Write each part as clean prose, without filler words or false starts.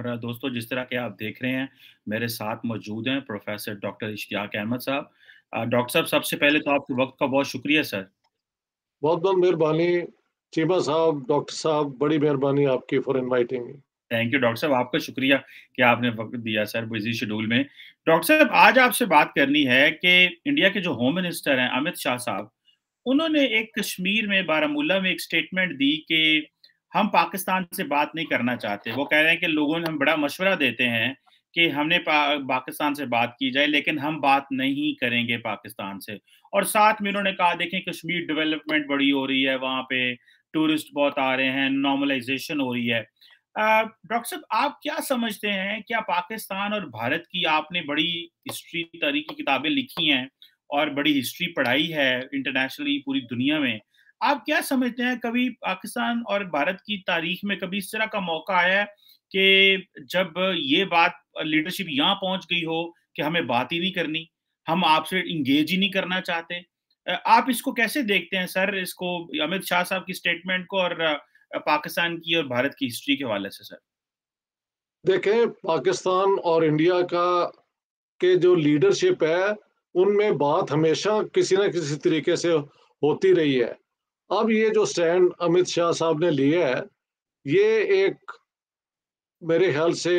और दोस्तों जिस तरह के आप देख रहे हैं, मेरे साथ मौजूद हैं प्रोफ़ेसर डॉक्टर इश्तियाक अहमद साहब। डॉक्टर साहब सबसे पहले तो आपके वक़्त का बहुत शुक्रिया सर। बहुत-बहुत मेहरबानी चीमा साहब, डॉक्टर साहब, बड़ी मेहरबानी आपकी for inviting me. Thank you doctor साहब, आपका शुक्रिया कि आपने वक़्त दिया सर बिज़ी शेड्यूल में। डॉक्टर साहब आज आपसे बात करनी है कि इंडिया के जो होम मिनिस्टर हैं अमित शाह साहब, उन्होंने एक कश्मीर में बारामूला में एक स्टेटमेंट दी कि हम पाकिस्तान से बात नहीं करना चाहते। वो कह रहे हैं कि लोगों ने हम बड़ा मशवरा देते हैं कि हमने पाकिस्तान से बात की जाए, लेकिन हम बात नहीं करेंगे पाकिस्तान से। और साथ में उन्होंने कहा देखें कश्मीर डेवलपमेंट बड़ी हो रही है, वहाँ पे टूरिस्ट बहुत आ रहे हैं, नॉर्मलाइज़ेशन हो रही है। डॉक्टर साहब आप क्या समझते हैं, क्या पाकिस्तान और भारत की आपने बड़ी हिस्ट्री तरह की किताबें लिखी हैं और बड़ी हिस्ट्री पढ़ाई है इंटरनेशनली पूरी दुनिया में। आप क्या समझते हैं कभी पाकिस्तान और भारत की तारीख में कभी इस तरह का मौका आया है कि जब ये बात लीडरशिप यहाँ पहुंच गई हो कि हमें बात ही नहीं करनी, हम आपसे इंगेज ही नहीं करना चाहते? आप इसको कैसे देखते हैं सर, इसको अमित शाह साहब की स्टेटमेंट को और पाकिस्तान की और भारत की हिस्ट्री के हवाले से सर? देखें, पाकिस्तान और इंडिया का के जो लीडरशिप है, उनमें बात हमेशा किसी न किसी तरीके से होती रही है। अब ये जो स्टैंड अमित शाह साहब ने लिया है, ये एक मेरे ख़्याल से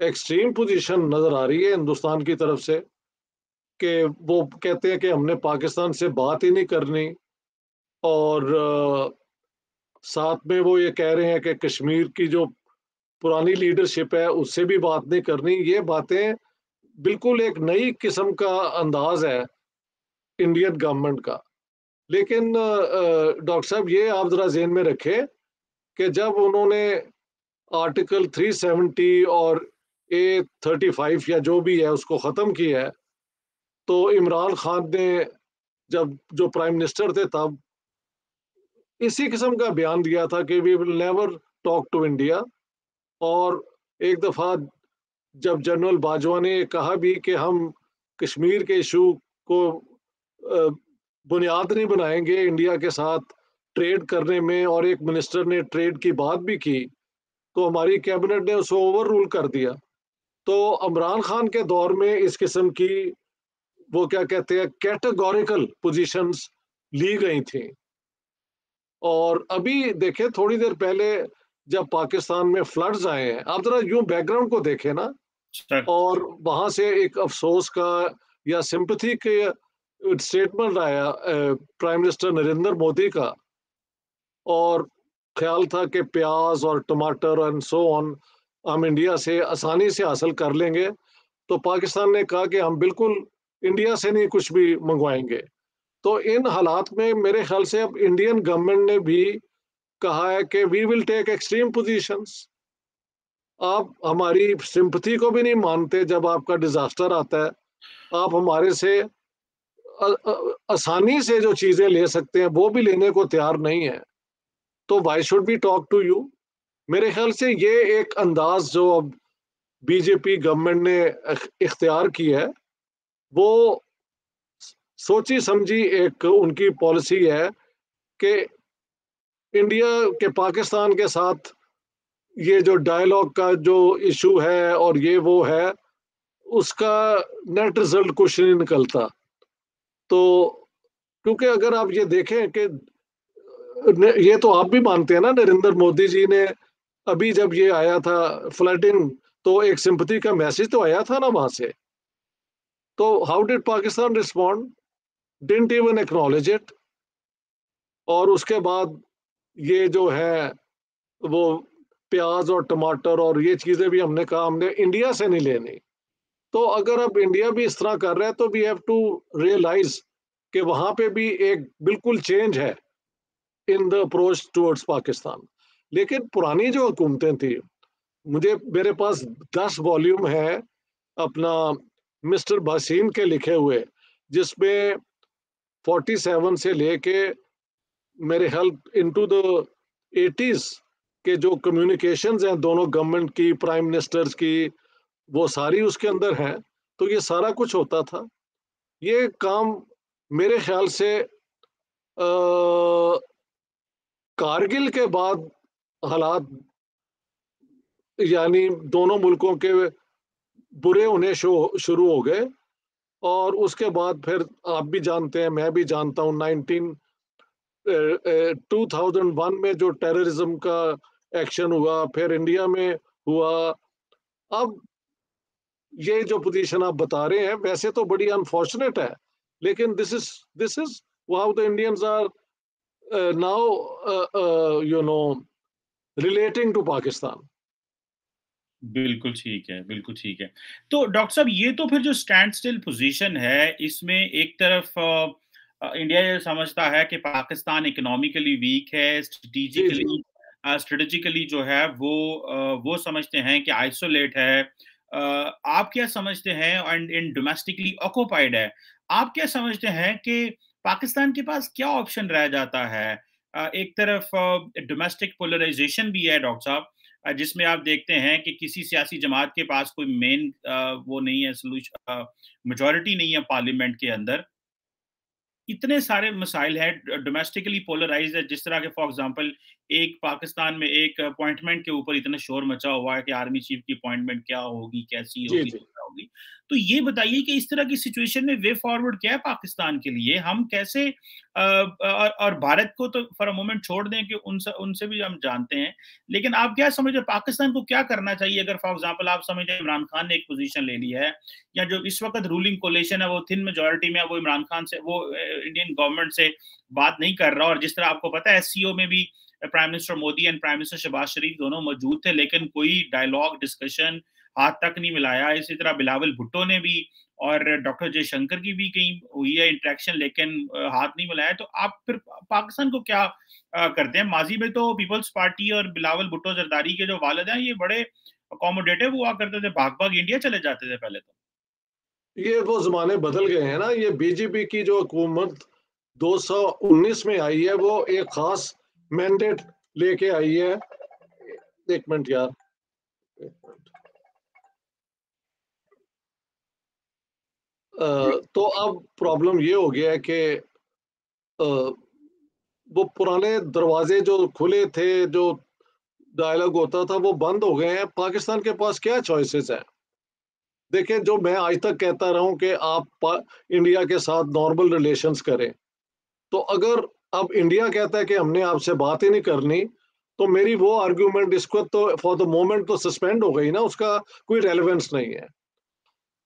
एक्सट्रीम पोज़ीशन नज़र आ रही है हिंदुस्तान की तरफ से कि वो कहते हैं कि हमने पाकिस्तान से बात ही नहीं करनी और साथ में वो ये कह रहे हैं कि कश्मीर की जो पुरानी लीडरशिप है, उससे भी बात नहीं करनी। ये बातें बिल्कुल एक नई किस्म का अंदाज़ है इंडियन गवर्नमेंट का। लेकिन डॉक्टर साहब ये आप ज़रा ज़हन में रखें कि जब उन्होंने आर्टिकल 370 और ए 35 या जो भी है उसको ख़त्म किया है, तो इमरान खान ने जब जो प्राइम मिनिस्टर थे तब इसी किस्म का बयान दिया था कि we will never talk to India. और एक दफ़ा जब जनरल बाजवा ने कहा भी कि हम कश्मीर के इशू को अ, बुनियाद नहीं बनाएंगे इंडिया के साथ ट्रेड करने में, और एक मिनिस्टर ने ट्रेड की बात भी की, तो हमारी कैबिनेट ने उसको ओवर रूल कर दिया। तो इमरान खान के दौर में इस किस्म की वो क्या कहते हैं कैटेगोरिकल पोजीशंस ली गई थी। और अभी देखें थोड़ी देर पहले जब पाकिस्तान में फ्लड्स आए हैं, आप जरा यूं बैकग्राउंड को देखें ना, सर और वहां से एक अफसोस का या सिंपथी के स्टेटमेंट आया प्राइम मिनिस्टर नरेंद्र मोदी का, और ख्याल था कि प्याज और टमाटर एंड सो ऑन हम इंडिया से आसानी से हासिल कर लेंगे। तो पाकिस्तान ने कहा कि हम बिल्कुल इंडिया से नहीं कुछ भी मंगवाएंगे। तो इन हालात में मेरे ख्याल से अब इंडियन गवर्नमेंट ने भी कहा है कि we will take extreme positions. आप हमारी सिंपथी को भी नहीं मानते जब आपका डिजास्टर आता है। आप हमारे से आसानी से जो चीजें ले सकते हैं वो भी लेने को तैयार नहीं है। तो why should we talk to you? मेरे ख्याल से ये एक अंदाज जो अब बीजेपी गवर्नमेंट ने इख्तियार की है, वो सोची समझी एक उनकी पॉलिसी है कि इंडिया के पाकिस्तान के साथ ये जो डायलॉग का जो इशू है और ये वो है, उसका नेट रिजल्ट कुछ नहीं निकलता। तो क्योंकि अगर आप ये देखें कि ये तो आप भी मानते हैं ना, नरेंद्र मोदी जी ने अभी जब ये आया था फ्लडिंग, तो एक सिंपथी का मैसेज तो आया था ना वहां से। तो how did Pakistan respond? Didn't even acknowledge it. और उसके बाद ये जो है वो प्याज और टमाटर और ये चीजें भी हमने कहा हमने इंडिया से नहीं लेनी। तो अगर अब इंडिया भी इस तरह कर रहा है तो वी हैव टू रियलाइज कि वहां पे भी एक बिल्कुल चेंज है in the approach towards Pakistan. लेकिन पुरानी जो हुकूमतें थी, मुझे मेरे पास 10 वॉल्यूम है अपना मिस्टर भसीन के लिखे हुए, जिसमें 47 से लेके मेरे हेल्प इनटू द 80s के जो कम्युनिकेशंस हैं दोनों गवर्नमेंट की, प्राइम मिनिस्टर्स की, वो सारी उसके अंदर है। तो ये सारा कुछ होता था। ये काम मेरे ख्याल से कारगिल के बाद हालात यानी दोनों मुल्कों के बुरे होने शुरू हो गए। और उसके बाद फिर आप भी जानते हैं, मैं भी जानता हूँ, 2001 में जो टेररिज्म का एक्शन हुआ, फिर इंडिया में हुआ। अब ये जो पोजीशन आप बता रहे हैं वैसे तो बड़ी अनफॉर्चुनेट है, लेकिन this is how the Indians are now relating to Pakistan. बिल्कुल ठीक है, बिल्कुल ठीक है। तो डॉक्टर साहब, ये तो फिर जो स्टैंड स्टिल पोज़ीशन है, इसमें एक तरफ इंडिया ये समझता है कि पाकिस्तान इकोनॉमिकली वीक है, जी जी स्ट्रैटेजिकली जो है वो समझते हैं कि आइसोलेट है। आप क्या समझते हैं, एंड इन डोमेस्टिकली ऑक्युपाइड है। आप क्या समझते हैं कि पाकिस्तान के पास क्या ऑप्शन रह जाता है? एक तरफ डोमेस्टिक पोलराइज़ेशन भी है डॉक्टर साहब, जिसमें आप देखते हैं कि किसी सियासी जमात के पास कोई मेन वो नहीं है, मेजॉरिटी नहीं है पार्लियामेंट के अंदर। इतने सारे मसाइल हैं, डोमेस्टिकली पोलराइज्ड है, जिस तरह के फॉर एग्जांपल एक पाकिस्तान में एक अपॉइंटमेंट के ऊपर इतना शोर मचा हुआ है कि आर्मी चीफ की अपॉइंटमेंट क्या होगी, कैसी जी होगी, जी। क्या होगी। तो ये बताइए कि इस तरह की सिचुएशन में वे फॉरवर्ड क्या है पाकिस्तान के लिए? हम कैसे और भारत को तो फॉर अ मोमेंट छोड़ दें कि उनसे भी हम जानते हैं, लेकिन आप क्या समझते हैं पाकिस्तान को क्या करना चाहिए? अगर फॉर एग्जांपल आप समझते हैं इमरान खान ने एक पोजीशन ले ली है, या जो इस वक्त रूलिंग कोalition है वो थिन मेजोरिटी में है, वो इमरान खान से, वो इंडियन गवर्नमेंट से बात नहीं कर रहा, और जिस तरह आपको पता है एससीओ में भी prime minister Modi and prime minister Shahbaz Sharif दोनों मौजूद थे, लेकिन कोई डायलॉग डिस्कशन हाथ तक नहीं मिलाया। इसी तरह बिलावल भुट्टो ने भी और डॉक्टर जयशंकर की भी कहीं हुई है इंटरेक्शन, लेकिन हाथ नहीं मिलाया। तो आप फिर पाकिस्तान को क्या करते हैं? माजी में तो पीपल्स पार्टी और बिलावल भुट्टो जरदारी के जो वालिद हैं, ये बड़े अकोमोडेटिव हुआ करते थे, भाग भाग इंडिया चले जाते थे पहले तो। ये वो जमाने बदल गए हैं ना। ये बीजेपी की जो हुकूमत 219 में आई है, वो एक खास मैंडेट लेके आई है। एक मिनट यार, तो अब प्रॉब्लम ये हो गया है कि वो पुराने दरवाजे जो खुले थे, जो डायलॉग होता था, वो बंद हो गए हैं। पाकिस्तान के पास क्या चॉइसेस है? देखिए, जो मैं आज तक कहता रहा हूं कि इंडिया के साथ नॉर्मल रिलेशंस करें, तो अगर अब इंडिया कहता है कि हमने आपसे बात ही नहीं करनी, तो मेरी वो आर्ग्यूमेंट इस वक्त तो फॉर द मोमेंट तो सस्पेंड हो गई ना, उसका कोई रेलेवेंस नहीं है।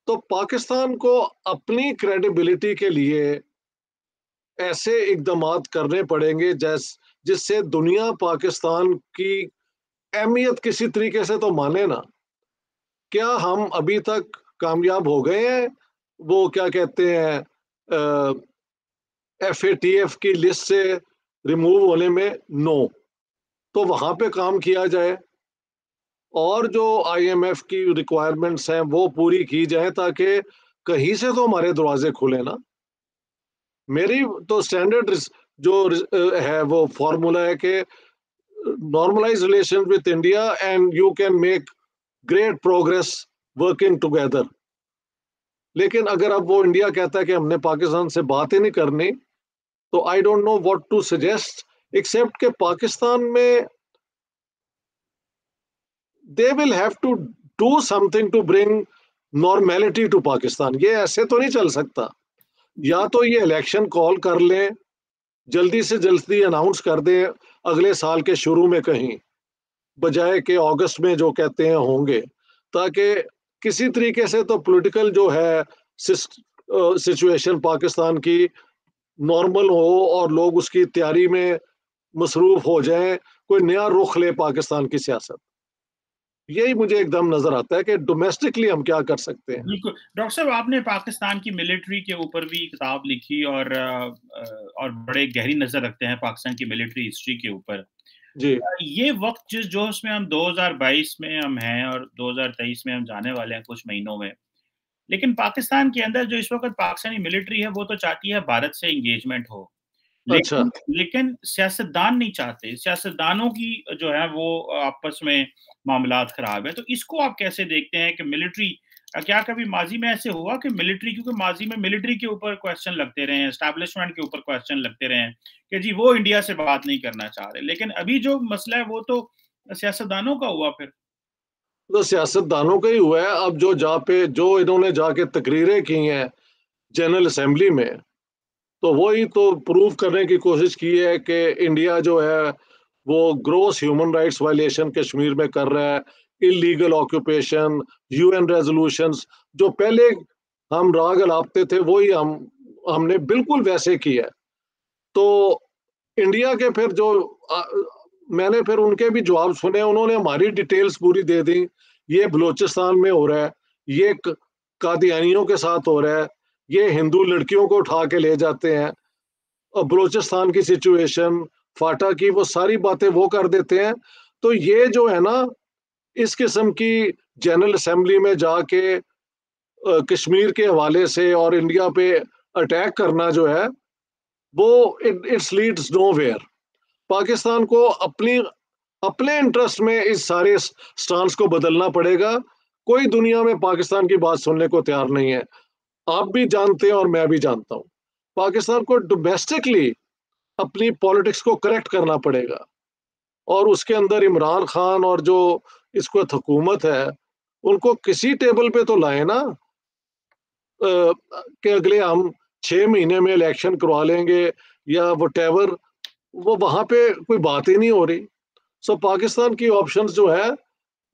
तो पाकिस्तान को अपनी क्रेडिबिलिटी के लिए ऐसे इकदामात करने पड़ेंगे जिससे दुनिया पाकिस्तान की अहमियत किसी तरीके से तो माने ना। क्या हम अभी तक कामयाब हो गए हैं वो क्या कहते हैं एफएटीएफ की लिस्ट से रिमूव होने में? नो। तो वहां पे काम किया जाए, और जो आईएमएफ की रिक्वायरमेंट्स हैं वो पूरी की जाए, ताकि कहीं से तो हमारे दरवाजे खुले ना। मेरी तो स्टैंडर्ड है वो फॉर्मूला है कि normalise relation with India and you can make great progress working together. लेकिन अगर अब वो इंडिया कहता है कि हमने पाकिस्तान से बात ही नहीं करनी, तो I don't know what to suggest, except कि पाकिस्तान में they will have to do something to bring normality to Pakistan. ये ऐसे तो नहीं चल सकता। या तो ये इलेक्शन कॉल कर लें, जल्दी से जल्दी अनाउंस कर दें अगले साल के शुरू में कहीं, बजाय कि अगस्त में जो कहते हैं होंगे, ताकि किसी तरीके से तो पॉलिटिकल जो है सिचुएशन पाकिस्तान की नॉर्मल हो और लोग उसकी तैयारी में मसरूफ हो जाएं, कोई नया रुख ले पाकिस्तान की सियासत। यही मुझे एकदम नजर आता है कि डोमेस्टिकली हम क्या कर सकते हैं। बिल्कुल। डॉक्टर साहब, आपने पाकिस्तान की मिलिट्री के ऊपर भी किताब लिखी, और बड़े गहरी नज़र रखते हैं पाकिस्तान की मिलिट्री हिस्ट्री के ऊपर। जी। ये वक़्त जिस जोश में हम 2022 में हम हैं और 2023 में हम जाने वाले हैं कुछ महीनों में। लेकिन पाकिस्तान के अंदर जो इस वक़्त पाकिस्तानी मिलिट्री है, वो तो चाहती है भारत से एंगेजमेंट हो। अच्छा। लेकिन लेकिन सियासतदान नहीं चाहते। सियासतदानों की जो है वो आपस में मामलात ख़राब है। तो इसको आप कैसे देखते हैं कि मिलिट्री, क्या कभी माज़ी में ऐसे हुआ कि मिलिट्री, क्योंकि माज़ी में मिलिट्री के ऊपर क्वेश्चन लगते रहे हैं, एस्टेब्लिशमेंट के ऊपर क्वेश्चन लगते रहे हैं कि जी वो इंडिया से बात नहीं करना चाह रहे। लेकिन अभी जो मसला है वो तो सियासतदानों का हुआ फिर। तो सियासतदानों का ही हुआ है। अब जो इन्होंने जाके तकरीरें की हैं जनरल असेंबली में, तो वही तो प्रूव करने की कोशिश की है कि इंडिया जो है वो gross human rights violation Kashmir में कर रहा है, इलीगल ऑक्यूपेशन, यूएन रेजोल्यूशंस जो पहले हम राग अलापते थे वही हमने बिल्कुल वैसे किया है। तो इंडिया के फिर मैंने फिर उनके भी जवाब सुने, उन्होंने हमारी डिटेल्स पूरी दे दी। ये बलूचिस्तान में हो रहा है, ये कादियानियों के साथ हो रहा है, ये हिंदू लड़कियों को उठा के ले जाते हैं, और बलूचिस्तान की सिचुएशन, फाटा की, वो सारी बातें वो कर देते हैं। तो ये जो है ना, इस किस्म की जनरल असेंबली में जाके कश्मीर के हवाले से और इंडिया पे अटैक करना जो है वो इट्स लीड्स नोवेयर। पाकिस्तान को अपने इंटरेस्ट में इस सारे स्टांस को बदलना पड़ेगा। कोई दुनिया में पाकिस्तान की बात सुनने को तैयार नहीं है। आप भी जानते हैं और मैं भी जानता हूं, पाकिस्तान को डोमेस्टिकली अपनी पॉलिटिक्स को करेक्ट करना पड़ेगा, और उसके अंदर इमरान खान और जो इसको हुकूमत है उनको किसी टेबल पे तो लाए ना, कि अगले हम 6 महीने में इलेक्शन करवा लेंगे या वटेवर, वो वहां पे कोई बात ही नहीं हो रही। सो पाकिस्तान की ऑप्शंस जो है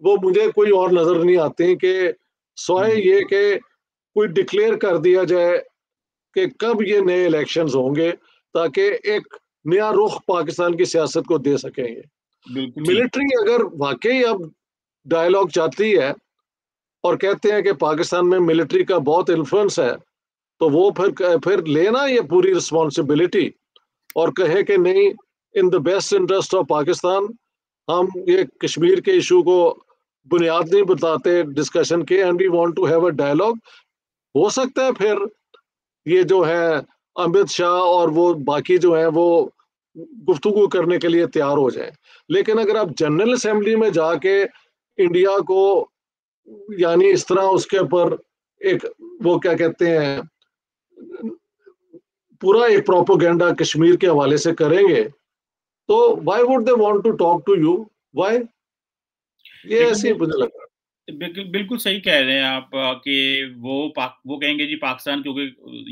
वो मुझे कोई और नजर नहीं आते कि सवाए ये कि कोई डिक्लेयर कर दिया जाए कि कब ये नए इलेक्शंस होंगे, ताकि एक नया रुख पाकिस्तान की सियासत को दे सकेंगे। बिल्कुल ठीक। मिलिट्री अगर वाकई अब डायलॉग चाहती है और कहते हैं कि पाकिस्तान में मिलिट्री का बहुत इन्फ्लुएंस है, तो वो फिर लेना ये पूरी रिस्पॉन्सिबिलिटी और कहे कि नहीं, in the best interest of Pakistan हम ये कश्मीर के इशू को बुनियाद नहीं बताते डिस्कशन के, and we want to have a dialogue. हो सकता है फिर ये जो है अमित शाह और वो बाकी जो है वो गुफ्तगू करने के लिए तैयार हो जाए। लेकिन अगर आप जनरल असेंबली में जाके इंडिया को, यानी इस तरह उसके ऊपर एक, वो क्या कहते हैं, पूरा एक प्रोपोगेंडा कश्मीर के हवाले से करेंगे, तो why would they want to talk to you, why? ये लेकिन ऐसे ही मुझे लगता है। बिल्कुल बिल्कुल सही कह रहे हैं आप कि वो कहेंगे जी पाकिस्तान क्योंकि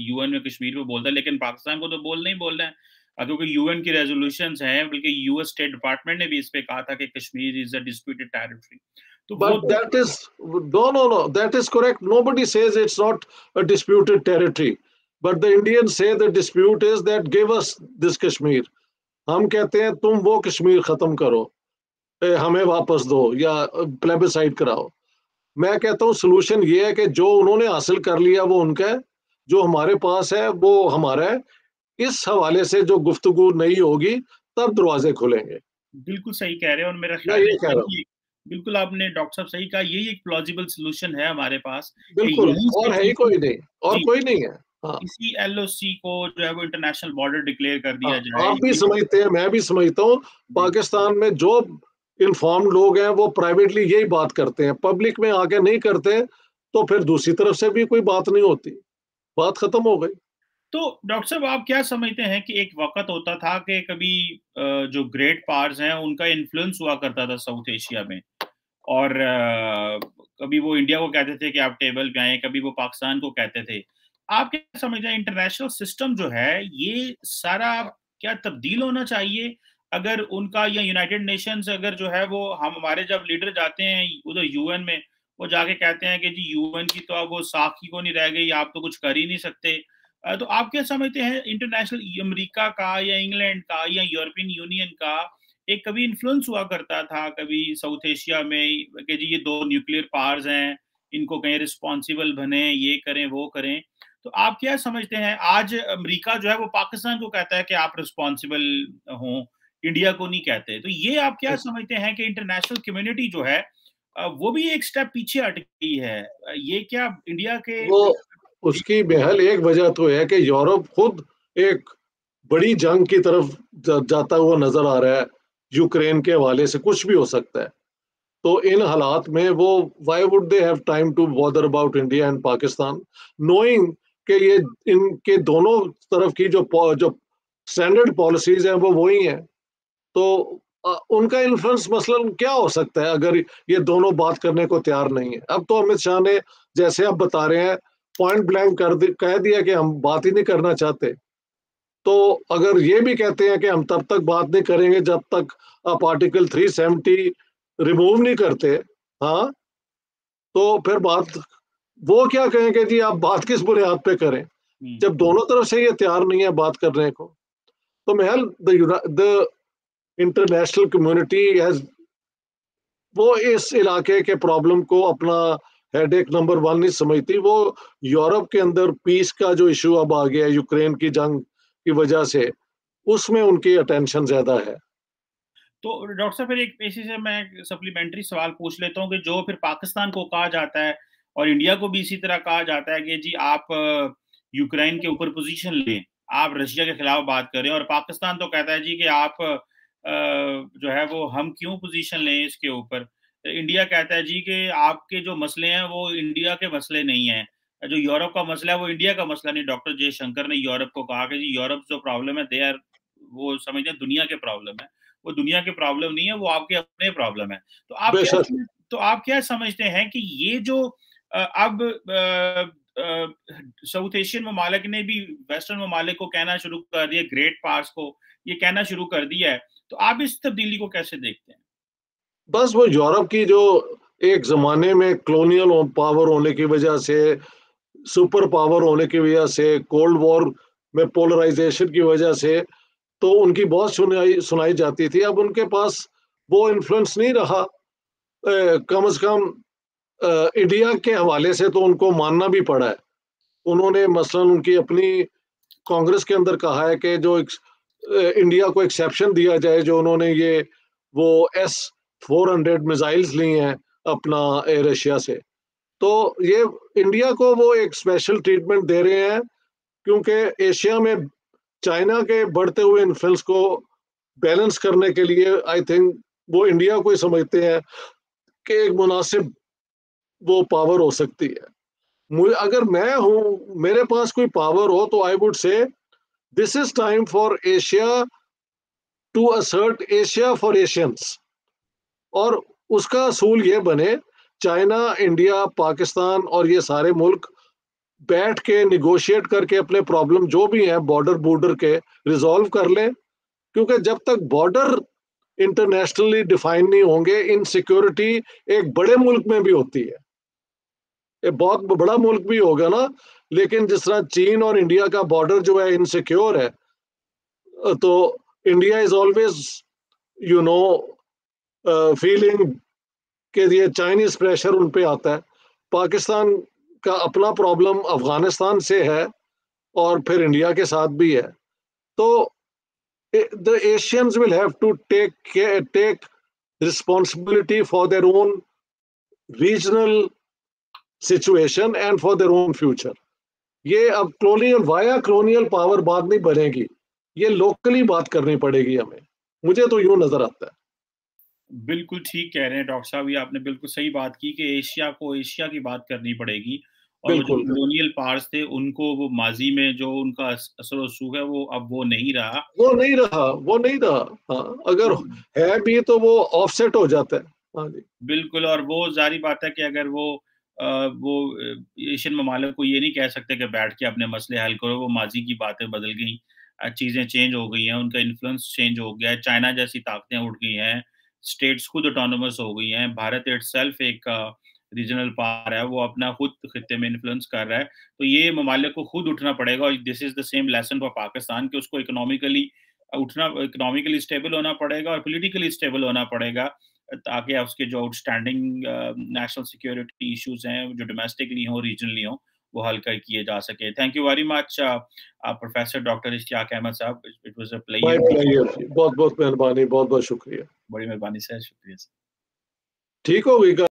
यूएन में कश्मीर पे बोलता है, लेकिन पाकिस्तान को तो बोलना ही बोलना है, क्योंकि यूएन की रेजोल्यूशंस हैं, बल्कि यूएस स्टेट डिपार्टमेंट ने भी इस पे कहा था कि Kashmir is a disputed territory. तो वो But तो that is no, that is correct. Nobody says it's not a disputed territory. But the Indians say the dispute is that give us this Kashmir. हम कहते हैं तुम वो कश्मीर खत्म करो, हमें वापस दो या प्लेबिसाइड कराओ। मैं कहता हूँ सोल्यूशन ये है कि जो उन्होंने हासिल कर लिया वो उनका है, जो हमारे पास है वो हमारा है। इस हवाले से जो गुफ्तगू नहीं होगी तब दरवाजे खुलेंगे। बिल्कुल सही कह रहे हैं, और मेरा मैं ख्याल है ये कह रहा हूँ। यही, बिल्कुल आपने डॉक्टर साहब सही कहा, यही एक प्लॉजिबल सोल्यूशन है हमारे पास कि बिल्कुल, यहीं से और है ही चीजें। कोई नहीं, और जी, कोई नहीं है। हाँ, इसी एलओसी को जो है वो इंटरनेशनल बॉर्डर डिक्लेयर कर हाँ, दिया जाए, आप भी ये। समझते हैं, मैं भी समझता हूँ। जी, पाकिस्तान में जो इन्फॉर्म्ड लोग हैं वो प्राइवेटली यही बात करते हैं, पब्लिक में आके नहीं करते, तो फिर दूसरी तरफ से भी कोई बात नहीं होती, बात खत्म हो गई। तो डॉक्टर साहब आप क्या समझते हैं कि एक वक्त होता था कि कभी जो ग्रेट पावर्स हैं उनका इन्फ्लुएंस हुआ करता था साउथ एशिया में, और कभी वो इंडिया को कहते थे कि आप टेबल पे आए, कभी वो पाकिस्तान को कहते थे। आप क्या समझते हैं इंटरनेशनल सिस्टम जो है ये सारा क्या तब्दील होना चाहिए? अगर उनका, या यूनाइटेड नेशंस अगर जो है वो, हम हमारे जब लीडर जाते हैं उधर यूएन में, वो जाके कहते हैं कि जी यूएन की तो अब वो साख ही को नहीं रह गई, आप तो कुछ कर ही नहीं सकते। तो आप क्या समझते हैं इंटरनेशनल, अमेरिका का या इंग्लैंड का या यूरोपियन यूनियन का एक कभी इन्फ्लुएंस हुआ करता था कभी साउथ एशिया में कि जी ये दो न्यूक्लियर पावर्स हैं, इनको कहीं रिस्पॉन्सिबल बने, ये करें वो करें। तो आप क्या समझते हैं आज अमेरिका जो है वो पाकिस्तान को कहता है कि आप रिस्पॉन्सिबल हो, इंडिया को नहीं कहते। तो ये आप क्या समझते हैं कि इंटरनेशनल कम्युनिटी जो है वो भी एक स्टेप पीछे हट गई है? ये क्या इंडिया के। वो जी, उसकी बेहल एक वजह तो है कि यूरोप खुद एक बड़ी जंग की तरफ जाता हुआ नजर आ रहा है। यूक्रेन के हवाले से कुछ भी हो सकता है। तो इन हालात में वो, why would they have time to bother about India and Pakistan, knowing कि ये इनके दोनों तरफ की जो स्टैंडर्ड पॉलिसीज हैं वो वही हैं। तो उनका इन्फ्लुएंस मसलन क्या हो सकता है अगर ये दोनों बात करने को तैयार नहीं है? अब तो अमित शाह ने, जैसे आप बता रहे हैं, पॉइंट ब्लैंक कह दिया कि हम बात ही नहीं करना चाहते। तो अगर ये भी कहते हैं कि हम तब तक बात नहीं करेंगे जब तक आप आर्टिकल 370 रिमूव नहीं करते, हाँ, तो फिर बात, वो क्या कहेंगे जी आप बात किस बुनियाद पे करें, जब दोनों तरफ से ये तैयार नहीं है बात करने को। तो महल, द इंटरनेशनल कम्युनिटी हैज, वो इस इलाके के प्रॉब्लम को अपना हेडेक नंबर 1 नहीं समझती। वो यूरोप के अंदर पीस का जो इशू अब आ गया यूक्रेन की जंग की वजह से, उसमें उनकी अटेंशन ज्यादा है। तो डॉक्टर साहब फिर एक इसी से मैं सप्लीमेंट्री सवाल पूछ लेता हूँ कि जो फिर पाकिस्तान को कहा जाता है और इंडिया को भी इसी तरह कहा जाता है कि जी आप यूक्रेन के ऊपर पोजीशन लें, आप रशिया के खिलाफ बात करें, और पाकिस्तान तो कहता है जी कि आप जो है वो हम क्यों पोजीशन लें इसके ऊपर। इंडिया कहता है जी कि आपके जो मसले हैं वो इंडिया के मसले नहीं हैं, जो यूरोप का मसला है वो इंडिया का मसला नहीं। डॉक्टर जयशंकर ने यूरोप को कहा कि जी यूरोप जो प्रॉब्लम है दे आर, वो समझते हैं दुनिया के प्रॉब्लम है, वो दुनिया के प्रॉब्लम नहीं है, वो आपके अपने प्रॉब्लम है। बेशक। तो आप क्या समझते हैं कि ये जो अब साउथ एशियन ममालिक ने भी वेस्टर्न ममालिक को कहना शुरू कर दिया, ग्रेट पार्स को ये कहना शुरू कर दिया है, तो आप इस तब्दीली को कैसे देखते हैं? बस वो यूरोप की जो एक जमाने में कॉलोनियल पावर होने की वजह से, सुपर पावर होने की वजह से, कोल्ड वॉर में पोलराइजेशन की वजह से, तो उनकी बहुत सुनाई सुनाई जाती थी। अब उनके पास वो इन्फ्लुएंस नहीं रहा। कम से कम इंडिया के हवाले से तो उनको मानना भी पड़ा है। उन्होंने मसलन उनकी अपनी कांग्रेस के अंदर कहा है कि जो इंडिया को एक्सेप्शन दिया जाए, जो उन्होंने ये वो S-400 मिसाइल्स ली हैं अपना रशिया से, तो ये इंडिया को वो एक स्पेशल ट्रीटमेंट दे रहे हैं, क्योंकि एशिया में चाइना के बढ़ते हुए इन्फ्लुएंस को बैलेंस करने के लिए आई थिंक वो इंडिया को ही समझते हैं कि एक मुनासिब वो पावर हो सकती है। मुझे, अगर मैं हूं, मेरे पास कोई पावर हो, तो I would say this is time for Asia to assert Asia for Asians, और उसका असूल ये बने, चाइना, इंडिया, पाकिस्तान और ये सारे मुल्क बैठ के निगोशिएट करके अपने प्रॉब्लम जो भी हैं बॉर्डर के रिजॉल्व कर लें, क्योंकि जब तक बॉर्डर इंटरनेशनली डिफाइन नहीं होंगे, इनसिक्योरिटी एक बड़े मुल्क में भी होती है। ये बहुत बड़ा मुल्क भी होगा ना, लेकिन जिस तरह चीन और इंडिया का बॉर्डर जो है इनसिक्योर है, तो India is always you know feeling कि ये चाइनीज प्रेशर उन पे आता है। पाकिस्तान का अपना प्रॉब्लम अफगानिस्तान से है और फिर इंडिया के साथ भी है। तो the Asians will have to take responsibility for their own regional situation and for their own future. ये अब कॉलोनियल पावर बात नहीं बनेगी, ये लोकली बात करनी पड़ेगी हमें। मुझे तो यूं नजर आता है। बिल्कुल ठीक कह रहे हैं डॉक्टर साहब, ये आपने बिल्कुल सही बात की कि एशिया को एशिया की बात करनी पड़ेगी, और वो जो बिल्कुल कॉलोनियल पावर्स थे उनको, वो माजी में जो उनका असर रसूख है वो अब वो नहीं रहा। वो नहीं रहा। हाँ, अगर है भी तो वो ऑफसेट हो जाता है। हाँ जी। बिल्कुल, और वो जारी बात है कि अगर वो एशियन ममालिक को ये नहीं कह सकते कि बैठ के अपने मसले हल करो, वो माजी की बातें बदल गई, चीज़ें चेंज हो गई हैं, उनका इन्फ्लुएंस चेंज हो गया है, चाइना जैसी ताकतें उठ गई हैं, स्टेट्स खुद ऑटोनोमस हो गई हैं, भारत इटसेल्फ एक रीजनल पावर है, वो अपना खुद खित्ते में इन्फ्लुएंस कर रहा है। तो ये ममालिक को खुद उठना पड़ेगा, और this is the same lesson for Pakistan कि उसको इकोनॉमिकली स्टेबल होना पड़ेगा और पोलिटिकली स्टेबल होना पड़ेगा, ताकि उसके जो आउटस्टैंडिंग नेशनल सिक्योरिटी इश्यूज हैं जो डोमेस्टिकली हो, रीजनली हो, वो हल कर किए जा सके। Thank you very much professor doctor Ishtiaq Ahmed साहब, it was a my pleasure. Pleasure, बहुत बहुत मेहरबानी, बहुत बहुत शुक्रिया। बड़ी मेहरबानी सर, शुक्रिया सर। ठीक हो गई।